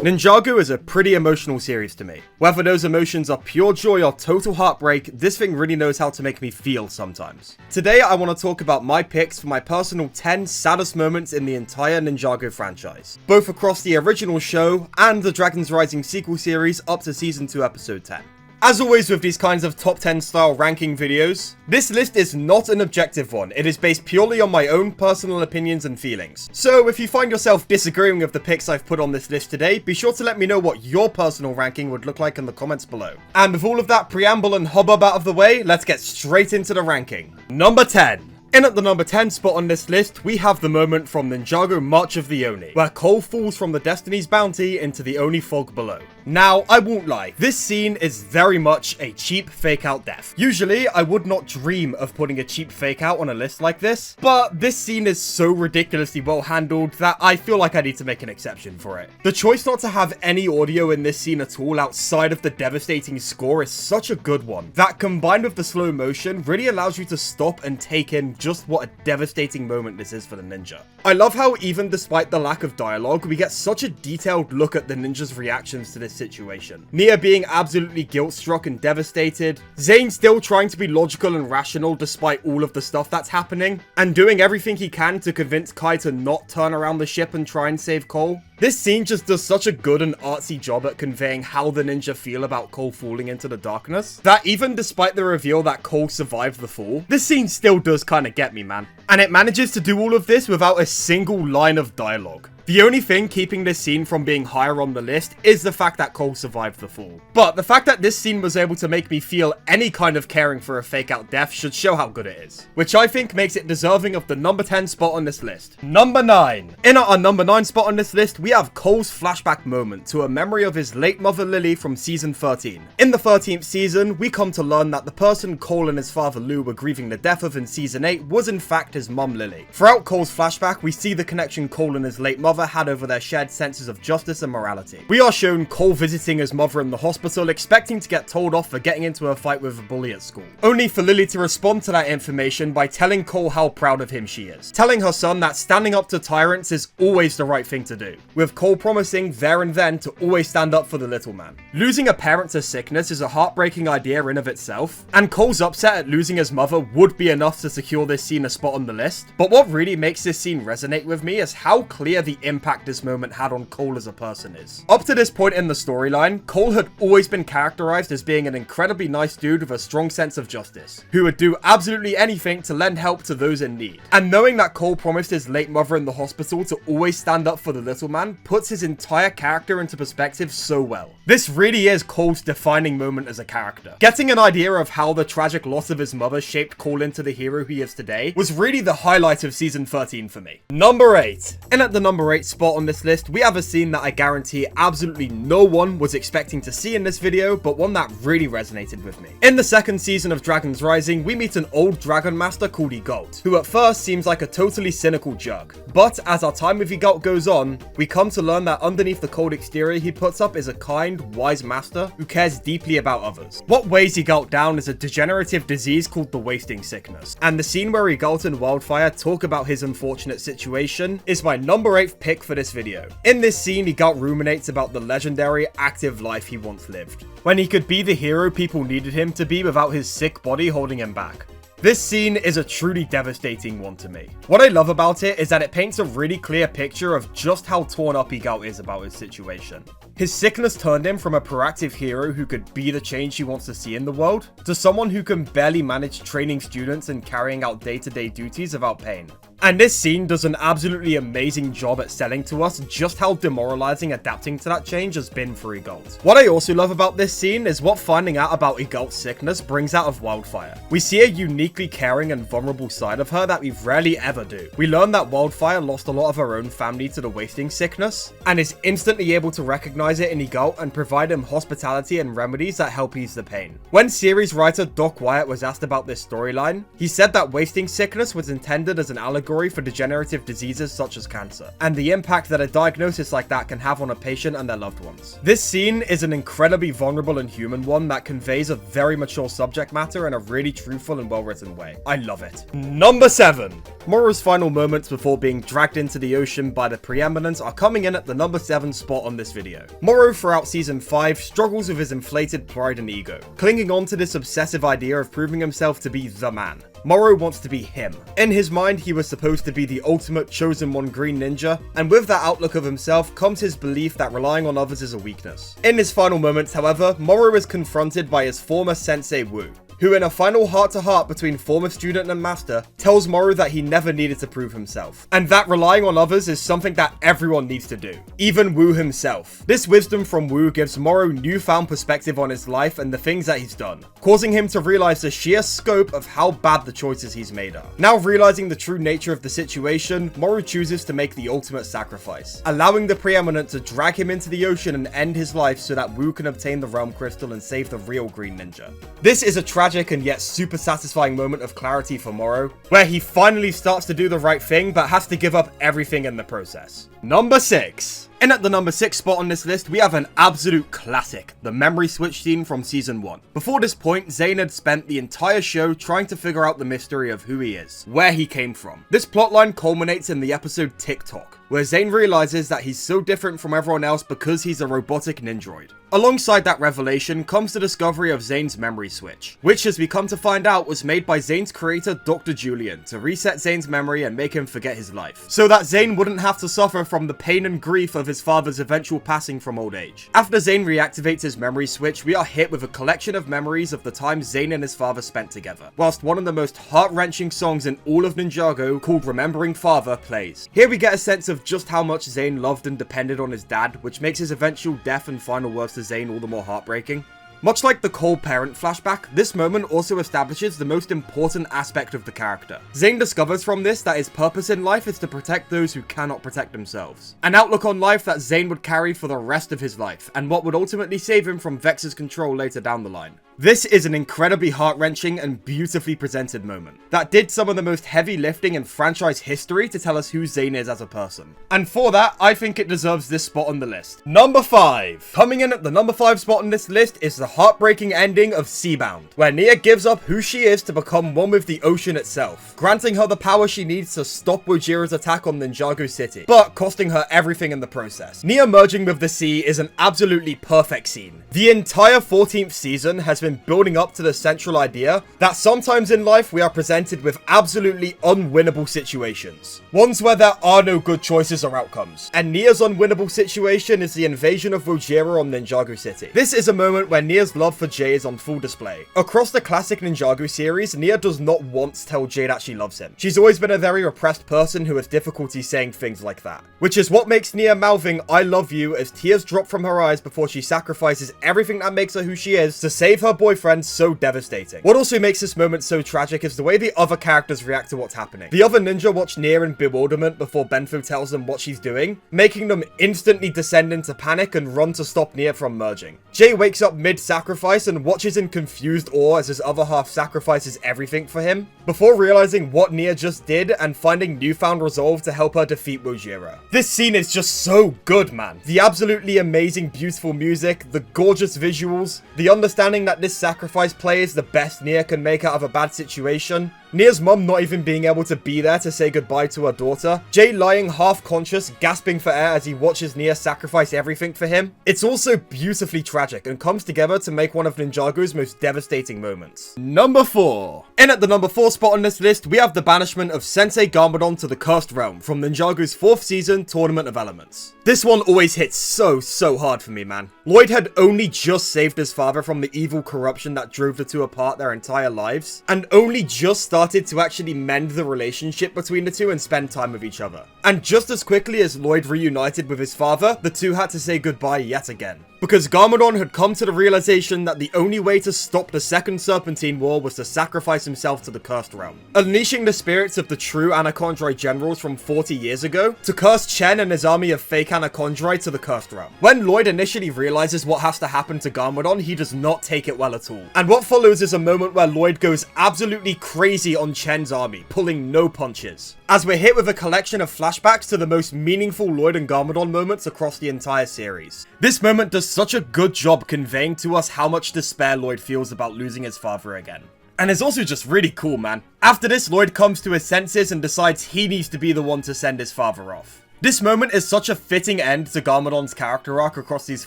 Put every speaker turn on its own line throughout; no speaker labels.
Ninjago is a pretty emotional series to me. Whether those emotions are pure joy or total heartbreak, this thing really knows how to make me feel sometimes. Today I want to talk about my picks for my personal 10 saddest moments in the entire Ninjago franchise, both across the original show and the Dragons Rising sequel series up to season 2 episode 10. As always with these kinds of top 10 style ranking videos, this list is not an objective one. It is based purely on my own personal opinions and feelings. So if you find yourself disagreeing with the picks I've put on this list today, be sure to let me know what your personal ranking would look like in the comments below. And with all of that preamble and hubbub out of the way, let's get straight into the ranking. Number 10. In at the number 10 spot on this list, we have the moment from Ninjago March of the Oni, where Cole falls from the Destiny's Bounty into the Oni fog below. Now, I won't lie, this scene is very much a cheap fake out death. Usually, I would not dream of putting a cheap fake out on a list like this, but this scene is so ridiculously well handled that I feel like I need to make an exception for it. The choice not to have any audio in this scene at all outside of the devastating score is such a good one, that combined with the slow motion really allows you to stop and take in just what a devastating moment this is for the ninja. I love how even despite the lack of dialogue, we get such a detailed look at the ninja's reactions to this situation. Nia being absolutely guilt-struck and devastated, Zane still trying to be logical and rational despite all of the stuff that's happening, and doing everything he can to convince Kai to not turn around the ship and try and save Cole. This scene just does such a good and artsy job at conveying how the ninja feel about Cole falling into the darkness, that even despite the reveal that Cole survived the fall, this scene still does kinda get me, man. And it manages to do all of this without a single line of dialogue. The only thing keeping this scene from being higher on the list is the fact that Cole survived the fall. But the fact that this scene was able to make me feel any kind of caring for a fake out death should show how good it is, which I think makes it deserving of the number 10 spot on this list. Number 9. In at our number 9 spot on this list, we have Cole's flashback moment to a memory of his late mother Lily from season 13. In the 13th season, we come to learn that the person Cole and his father Lou were grieving the death of in season 8 was in fact his mum Lily. Throughout Cole's flashback, we see the connection Cole and his late mother had over their shared senses of justice and morality. We are shown Cole visiting his mother in the hospital, expecting to get told off for getting into a fight with a bully at school, only for Lily to respond to that information by telling Cole how proud of him she is, telling her son that standing up to tyrants is always the right thing to do, with Cole promising there and then to always stand up for the little man. Losing a parent to sickness is a heartbreaking idea in of itself, and Cole's upset at losing his mother would be enough to secure this scene a spot on the list, but what really makes this scene resonate with me is how clear the impact this moment had on Cole as a person is. Up to this point in the storyline, Cole had always been characterized as being an incredibly nice dude with a strong sense of justice, who would do absolutely anything to lend help to those in need. And knowing that Cole promised his late mother in the hospital to always stand up for the little man puts his entire character into perspective so well. This really is Cole's defining moment as a character. Getting an idea of how the tragic loss of his mother shaped Cole into the hero he is today was really the highlight of season 13 for me. Number 8. In at the number 8 spot on this list, we have a scene that I guarantee absolutely no one was expecting to see in this video, but one that really resonated with me. In the second season of Dragons Rising, we meet an old dragon master called Egalt, who at first seems like a totally cynical jerk. But as our time with Egalt goes on, we come to learn that underneath the cold exterior he puts up is a kind, wise master who cares deeply about others. What weighs Egalt down is a degenerative disease called the wasting sickness, and the scene where Egalt and Wildfire talk about his unfortunate situation is my number 8 pick for this video. In this scene, Egalt ruminates about the legendary, active life he once lived, when he could be the hero people needed him to be without his sick body holding him back. This scene is a truly devastating one to me. What I love about it is that it paints a really clear picture of just how torn up Egalt is about his situation. His sickness turned him from a proactive hero who could be the change he wants to see in the world, to someone who can barely manage training students and carrying out day-to-day duties without pain. And this scene does an absolutely amazing job at selling to us just how demoralizing adapting to that change has been for Egalt. What I also love about this scene is what finding out about Egalt's sickness brings out of Wildfire. We see a uniquely caring and vulnerable side of her that we rarely ever do. We learn that Wildfire lost a lot of her own family to the wasting sickness, and is instantly able to recognize it in Egalt and provide him hospitality and remedies that help ease the pain. When series writer Doc Wyatt was asked about this storyline, he said that wasting sickness was intended as an allegory category for degenerative diseases such as cancer, and the impact that a diagnosis like that can have on a patient and their loved ones. This scene is an incredibly vulnerable and human one that conveys a very mature subject matter in a really truthful and well-written way. I love it. Number 7. Moro's final moments before being dragged into the ocean by the Preeminence are coming in at the number 7 spot on this video. Moro throughout season 5 struggles with his inflated pride and ego, clinging on to this obsessive idea of proving himself to be the man. Moro wants to be him. In his mind, he was supposed to be the ultimate chosen one green ninja, and with that outlook of himself comes his belief that relying on others is a weakness. In his final moments, however, Moro is confronted by his former sensei Wu, who in a final heart-to-heart between former student and master, tells Moro that he never needed to prove himself, and that relying on others is something that everyone needs to do, even Wu himself. This wisdom from Wu gives Moro newfound perspective on his life and the things that he's done, causing him to realize the sheer scope of how bad the choices he's made are. Now realizing the true nature of the situation, Moro chooses to make the ultimate sacrifice, allowing the Preeminent to drag him into the ocean and end his life so that Wu can obtain the Realm Crystal and save the real Green Ninja. This is a tragic and yet super satisfying moment of clarity for Moro, where he finally starts to do the right thing but has to give up everything in the process. Number 6. In at the number 6 spot on this list, we have an absolute classic, the memory switch scene from season 1. Before this point, Zane had spent the entire show trying to figure out the mystery of who he is, where he came from. This plotline culminates in the episode TikTok, where Zane realizes that he's so different from everyone else because he's a robotic ninjroid. Alongside that revelation comes the discovery of Zane's memory switch, which as we come to find out was made by Zane's creator Dr. Julian to reset Zane's memory and make him forget his life, so that Zane wouldn't have to suffer from the pain and grief of his father's eventual passing from old age. After Zane reactivates his memory switch, we are hit with a collection of memories of the time Zane and his father spent together, whilst one of the most heart-wrenching songs in all of Ninjago, called Remembering Father, plays. Here we get a sense of just how much Zane loved and depended on his dad, which makes his eventual death and final words to Zane all the more heartbreaking. Much like the Cole parent flashback, this moment also establishes the most important aspect of the character. Zane discovers from this that his purpose in life is to protect those who cannot protect themselves. An outlook on life that Zane would carry for the rest of his life, and what would ultimately save him from Vex's control later down the line. This is an incredibly heart-wrenching and beautifully presented moment that did some of the most heavy lifting in franchise history to tell us who Zane is as a person. And for that, I think it deserves this spot on the list. Number 5. Coming in at the number 5 spot on this list is the heartbreaking ending of Seabound, where Nia gives up who she is to become one with the ocean itself, granting her the power she needs to stop Wojira's attack on Ninjago City, but costing her everything in the process. Nia merging with the sea is an absolutely perfect scene. The entire 14th season has been building up to the central idea that sometimes in life we are presented with absolutely unwinnable situations. Ones where there are no good choices or outcomes. And Nia's unwinnable situation is the invasion of Wojira on Ninjago City. This is a moment where Nia's love for Jay is on full display. Across the classic Ninjago series, Nia does not once tell Jay that she loves him. She's always been a very repressed person who has difficulty saying things like that. Which is what makes Nia mouthing "I love you" as tears drop from her eyes before she sacrifices everything that makes her who she is to save her boyfriend so devastating. What also makes this moment so tragic is the way the other characters react to what's happening. The other ninja watch Nia in bewilderment before Benfu tells them what she's doing, making them instantly descend into panic and run to stop Nia from merging. Jay wakes up mid-sacrifice and watches in confused awe as his other half sacrifices everything for him, before realizing what Nia just did and finding newfound resolve to help her defeat Wojira. This scene is just so good, man. The absolutely amazing, beautiful music, the gorgeous visuals, the understanding that this sacrifice play is the best Nia can make out of a bad situation, Nia's mum not even being able to be there to say goodbye to her daughter, Jay lying half-conscious, gasping for air as he watches Nia sacrifice everything for him. It's also beautifully tragic and comes together to make one of Ninjago's most devastating moments. Number 4. In at the number 4 spot on this list, we have the banishment of Sensei Garmadon to the Cursed Realm from Ninjago's 4th season Tournament of Elements. This one always hits so hard for me, man. Lloyd had only just saved his father from the evil corruption that drove the two apart their entire lives, and only just started to actually mend the relationship between the two and spend time with each other. And just as quickly as Lloyd reunited with his father, the two had to say goodbye yet again. because Garmadon had come to the realization that the only way to stop the Second Serpentine War was to sacrifice himself to the Cursed Realm, unleashing the spirits of the true Anachondrite generals from 40 years ago to curse Chen and his army of fake Anachondrite to the Cursed Realm. When Lloyd initially realizes what has to happen to Garmadon, he does not take it well at all. And what follows is a moment where Lloyd goes absolutely crazy on Chen's army, pulling no punches, as we're hit with a collection of flashbacks to the most meaningful Lloyd and Garmadon moments across the entire series. This moment does such a good job conveying to us how much despair Lloyd feels about losing his father again. And it's also just really cool, man. After this, Lloyd comes to his senses and decides he needs to be the one to send his father off. This moment is such a fitting end to Garmadon's character arc across these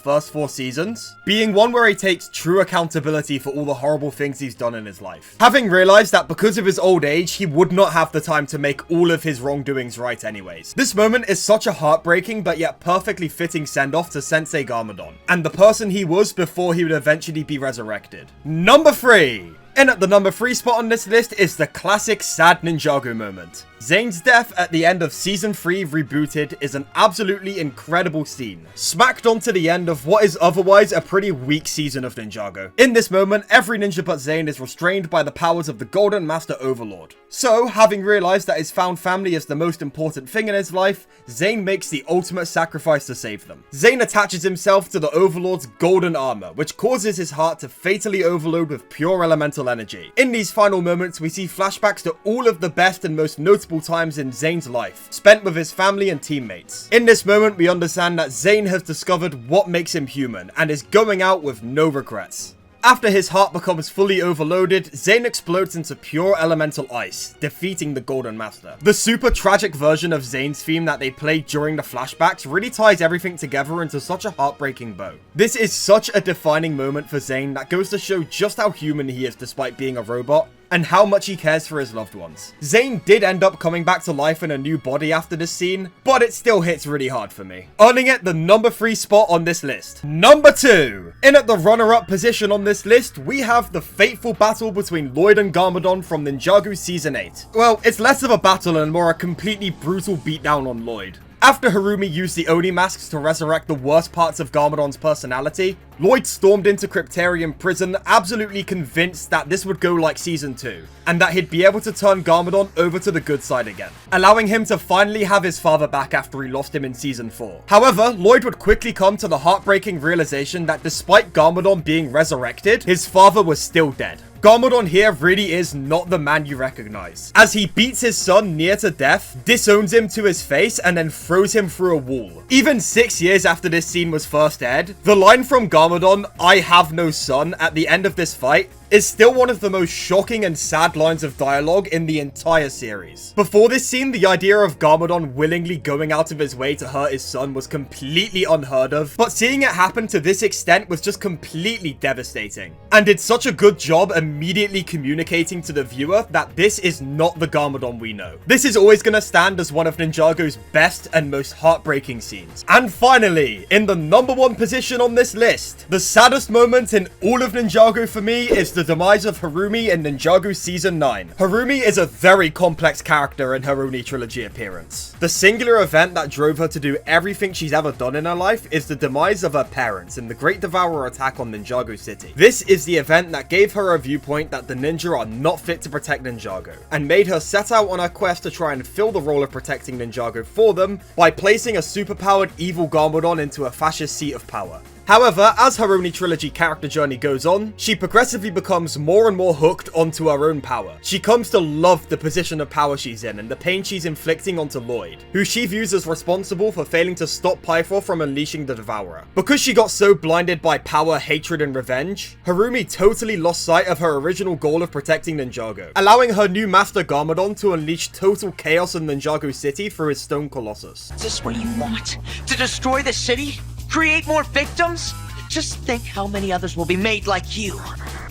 first 4 seasons, being one where he takes true accountability for all the horrible things he's done in his life, having realized that because of his old age, he would not have the time to make all of his wrongdoings right anyways. This moment is such a heartbreaking but yet perfectly fitting send-off to Sensei Garmadon, and the person he was before he would eventually be resurrected. Number 3! In at the number 3 spot on this list is the classic sad Ninjago moment. Zane's death at the end of Season 3 Rebooted is an absolutely incredible scene, smacked onto the end of what is otherwise a pretty weak season of Ninjago. In this moment, every ninja but Zane is restrained by the powers of the Golden Master Overlord. So, having realized that his found family is the most important thing in his life, Zane makes the ultimate sacrifice to save them. Zane attaches himself to the Overlord's golden armor, which causes his heart to fatally overload with pure elemental energy. In these final moments, we see flashbacks to all of the best and most notable times in Zane's life, spent with his family and teammates. In this moment, we understand that Zane has discovered what makes him human, and is going out with no regrets. After his heart becomes fully overloaded, Zane explodes into pure elemental ice, defeating the Golden Master. The super tragic version of Zane's theme that they played during the flashbacks really ties everything together into such a heartbreaking bow. This is such a defining moment for Zane that goes to show just how human he is despite being a robot, and how much he cares for his loved ones. Zane did end up coming back to life in a new body after this scene, but it still hits really hard for me, earning it the number 3 spot on this list. Number 2! In at the runner-up position on this list, we have the fateful battle between Lloyd and Garmadon from Ninjago Season 8. Well, it's less of a battle and more a completely brutal beatdown on Lloyd. After Harumi used the Oni masks to resurrect the worst parts of Garmadon's personality, Lloyd stormed into Cryptarium prison, absolutely convinced that this would go like Season 2, and that he'd be able to turn Garmadon over to the good side again, allowing him to finally have his father back after he lost him in Season 4. However, Lloyd would quickly come to the heartbreaking realization that despite Garmadon being resurrected, his father was still dead. Garmadon here really is not the man you recognize, as he beats his son near to death, disowns him to his face, and then throws him through a wall. Even 6 years after this scene was first aired, the line from Garmadon, "I have no son," at the end of this fight is still one of the most shocking and sad lines of dialogue in the entire series. Before this scene, the idea of Garmadon willingly going out of his way to hurt his son was completely unheard of, but seeing it happen to this extent was just completely devastating, and did such a good job immediately communicating to the viewer that this is not the Garmadon we know. This is always gonna stand as one of Ninjago's best and most heartbreaking scenes. And finally, in the number 1 position on this list, the saddest moment in all of Ninjago for me is the demise of Harumi in Ninjago Season 9. Harumi is a very complex character in her only Trilogy appearance. The singular event that drove her to do everything she's ever done in her life is the demise of her parents in the Great Devourer attack on Ninjago City. This is the event that gave her a viewpoint that the ninja are not fit to protect Ninjago, and made her set out on her quest to try and fill the role of protecting Ninjago for them by placing a superpowered evil Garmadon into a fascist seat of power. However, as her only Trilogy character journey goes on, she progressively becomes more and more hooked onto her own power. She comes to love the position of power she's in and the pain she's inflicting onto Lloyd, who she views as responsible for failing to stop Pythor from unleashing the Devourer. Because she got so blinded by power, hatred, and revenge, Harumi totally lost sight of her original goal of protecting Ninjago, allowing her new master Garmadon to unleash total chaos in Ninjago City through his Stone Colossus.
Is this what you want? To destroy the city? Create more victims? Just think how many others will be made like you.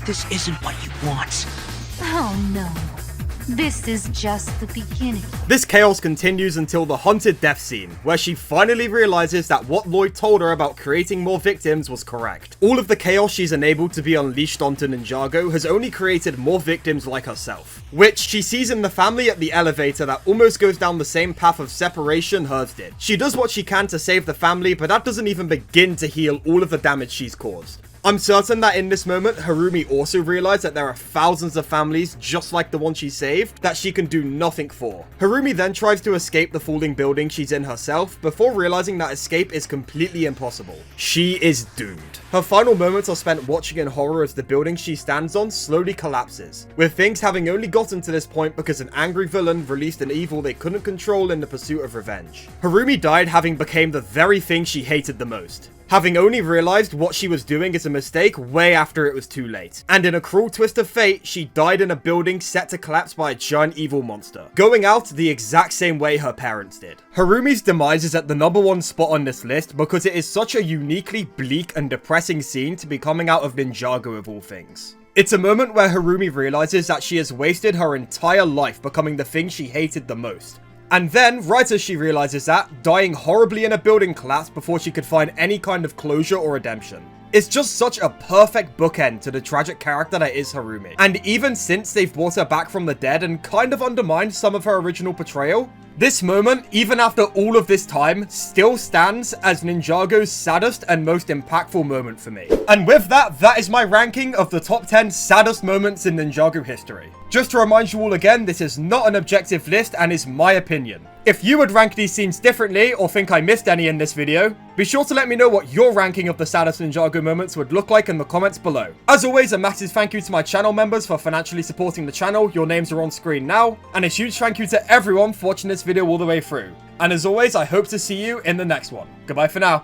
This isn't what you want.
Oh no. This is just the beginning.
This chaos continues until the haunted death scene, where she finally realizes that what Lloyd told her about creating more victims was correct. All of the chaos she's enabled to be unleashed onto Ninjago has only created more victims like herself, which she sees in the family at the elevator that almost goes down the same path of separation hers did. She does what she can to save the family, but that doesn't even begin to heal all of the damage she's caused. I'm certain that in this moment, Harumi also realized that there are thousands of families just like the one she saved that she can do nothing for. Harumi then tries to escape the falling building she's in herself before realizing that escape is completely impossible. She is doomed. Her final moments are spent watching in horror as the building she stands on slowly collapses, with things having only gotten to this point because an angry villain released an evil they couldn't control in the pursuit of revenge. Harumi died having become the very thing she hated the most, having only realized what she was doing is a mistake way after it was too late. And in a cruel twist of fate, she died in a building set to collapse by a giant evil monster, going out the exact same way her parents did. Harumi's demise is at the #1 spot on this list because it is such a uniquely bleak and depressing scene to be coming out of Ninjago of all things. It's a moment where Harumi realizes that she has wasted her entire life becoming the thing she hated the most. And then, right as she realizes that, dying horribly in a building collapse before she could find any kind of closure or redemption. It's just such a perfect bookend to the tragic character that is Harumi. And even since they've brought her back from the dead and kind of undermined some of her original portrayal, this moment, even after all of this time, still stands as Ninjago's saddest and most impactful moment for me. And with that, that is my ranking of the top 10 saddest moments in Ninjago history. Just to remind you all again, this is not an objective list and is my opinion. If you would rank these scenes differently or think I missed any in this video, be sure to let me know what your ranking of the saddest Ninjago moments would look like in the comments below. As always, a massive thank you to my channel members for financially supporting the channel. Your names are on screen now. And a huge thank you to everyone for watching this video all the way through. And as always, I hope to see you in the next one. Goodbye for now.